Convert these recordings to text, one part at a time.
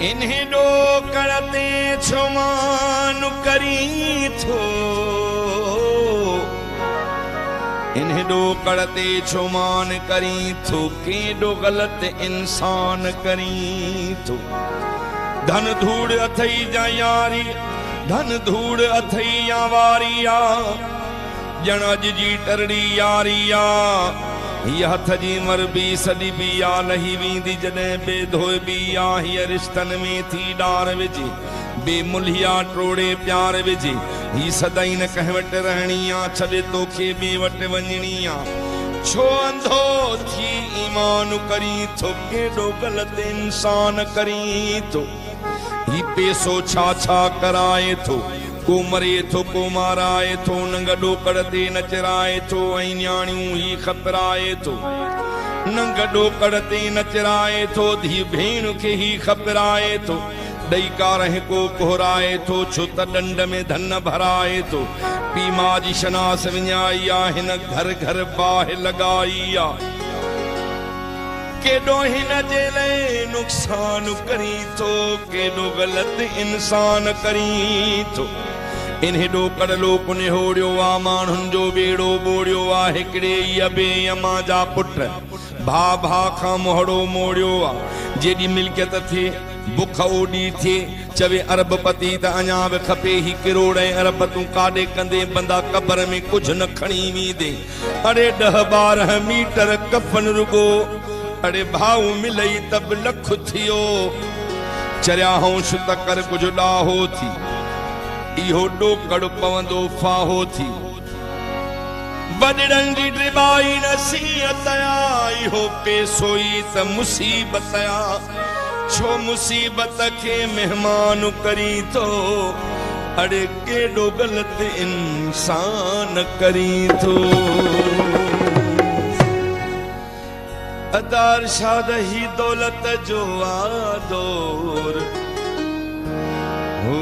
इन्हें डोकड़ ते छुमान करी थो, इन्हें डोकड़ ते छुमान करी थो, केडो गलत इंसान करी थो। धन धूड़ अथई जा यारी, धन धूड़ अथई या वारिया, जण अज जी टरड़ी यारिया। हीअ हथ जी मरबी सदी बि आ लही वेंदी जॾहिं बेधोए बि आ। हीअ रिश्तनि में थी डार विझे, बेमुल्हिया ट्रोड़े प्यार विझे। ही सदाई न कंहिं वटि रहणी आ, छॾे तोखे ॿिए वटि वञणी आ। छो अंधो थी ईमान करी थो, केॾो ग़लति इंसान करी थो। ही पैसो छा छा कराए थो, को मरे थो को माराए थो, नंग डोकड़ ते नचराए थो, ऐं न्याणियूं ही खपराए थो। नंग डोकड़ ते नचराए थो, धी भेण खे ही खपराए थो। ॾई कारह को कोहराए थो, छो त ॾंड में धन भराए थो। पी मां जी शनास विञाई आ, हिन घर घर बाहि लॻाई आ। केॾो हिन जे लाइ नुक़सान करी थो, केॾो ग़लति इंसान करी थो। इन्हें डोकड़ लोक निहोड़ियो आ, माण्हुनि जो बेड़ो बोड़ियो आ। हिकिड़े ई अबे अमा जा पुट भा भा खां मोहड़ो मोड़ियो आ। जेॾी मिल्कियत थिए बुख ओॾी थिए, चवे अरबपति त अञा बि खपे ही किरोड़ ऐं अरब तूं काॾे कंदे बंदा कबर में कुझु न खणी वेंदे। अड़े 10-12 मीटर कफन रुगो, अड़े भाऊ मिलई त बि लख थियो। चरिया हौश त कर कुझु ॾाहो थी, इहो डोकड़ पवंदो फाहो थी। वॾड़नि जी ड्रिबाई नसीहत आ, इहो पैसो ई त मुसीबत आ। छो मुसीबत खे मेहमान करी थो, अड़े केॾो ग़लति इंसान करी थो। अदार शाद ही दौलत जो आदोर हो,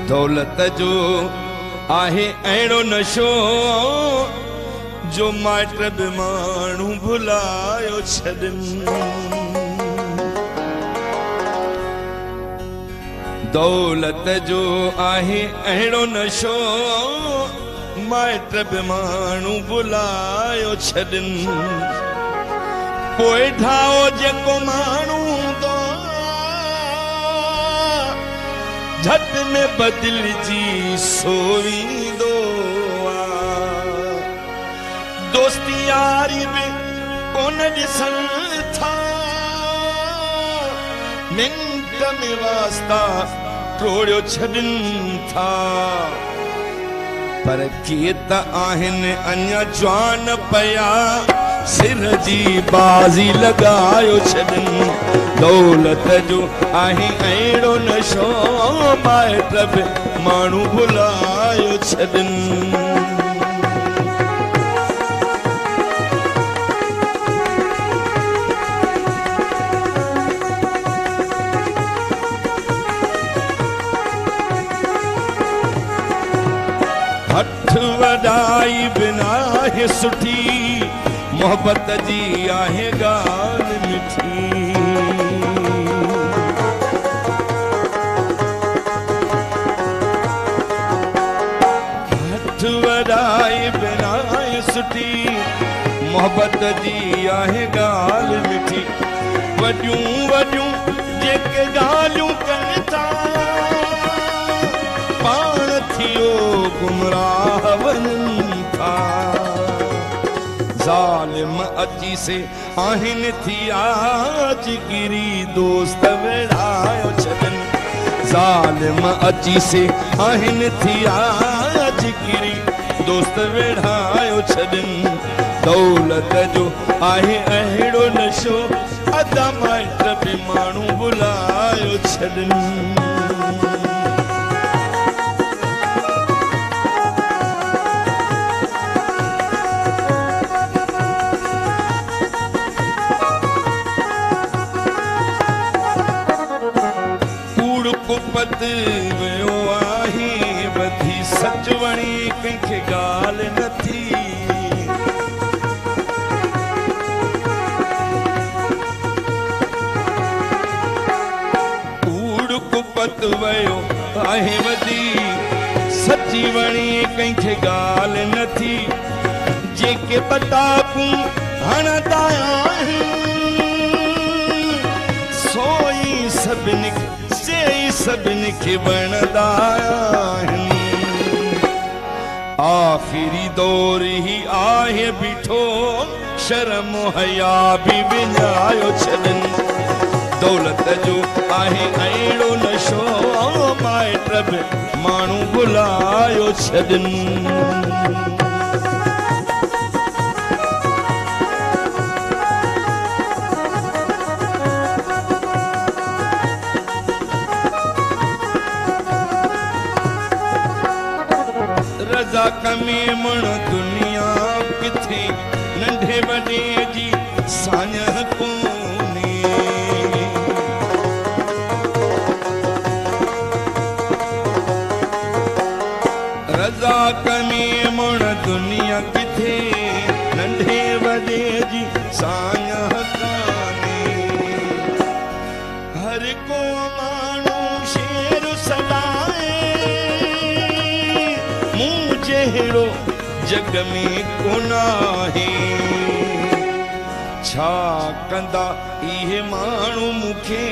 दौलत जो आहे अहिड़ो नशो, जो माइट बि माण्हू भुलायो छॾनि। दौलत जो आहे अहिड़ो नशो, माइट बि माण्हू भुलायो छॾनि। पोइ ठाहो जेको माण्हू हूंदो, झट में बदिलजी सोईंदो आ। दोस्ती यारी बि कोन ॾिसनि था, मिंट में वास्ता टोड़ियो छॾनि था। पर के त आहिनि अञा जवान पया, सिर जी बाज़ी लगायो छॾनि। दौलत जो आहे अहिड़ो नशो, माइट बि माण्हू भुलायो छॾनि। हथ वॾाई बिना है सुठी, मोहब्बत जी आहे ॻाल्हि मिठी। हथ वॾाई बिना है सुठी, मोहब्बत जी आहे ॻाल्हि मिठी। वॾियूं वॾियूं जेके ॻाल्हियूं कनि था, पाण थियो गुमराह वञनि था। ज़ालिम अची से आहिनि थी आजगिरी, दोस्त विढ़ायो छॾनि। ज़ालिम अची से आहिनि थी आजगिरी, दोस्त विढ़ायो छॾनि। दौलत जो आहे अहिड़ो नशो, अदा माइट बि माण्हू भुलायो छॾनि। कुपत वियो आहे वधी, सच वणी कंहिंखे ॻाल्हि न थी। वक्त वयो आहे वधी सची वणी कंहिंखे ॻाल्हि न थी जेके पताकूं हणंदा आहिनि सोई सभिनी सभिनी खे वणंदा आहिनि आख़िरी दौर ही आहे बीठो शर्म हया बि विञायो छॾनि दौलत जो आहे अहिड़ो नशो माइट बि माण्हू भुलायो छॾनि रज़ा कमी मुण दुनिया किथे नंढे वॾे जी साञ कोन्हे रज़ा कमी मुण दुनिया किथे नंढे वॾे जी साञ कोन्हे हर को माण्हू शेर सॾाए जहिड़ो जग में कोन आहे छा कंदा इहे माण्हू मूंखे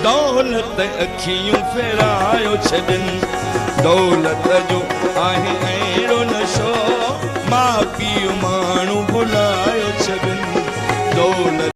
दौलत अखियूं फेरायो छॾनि दौलत जो आहे अहिड़ो नशो मां पीउ मां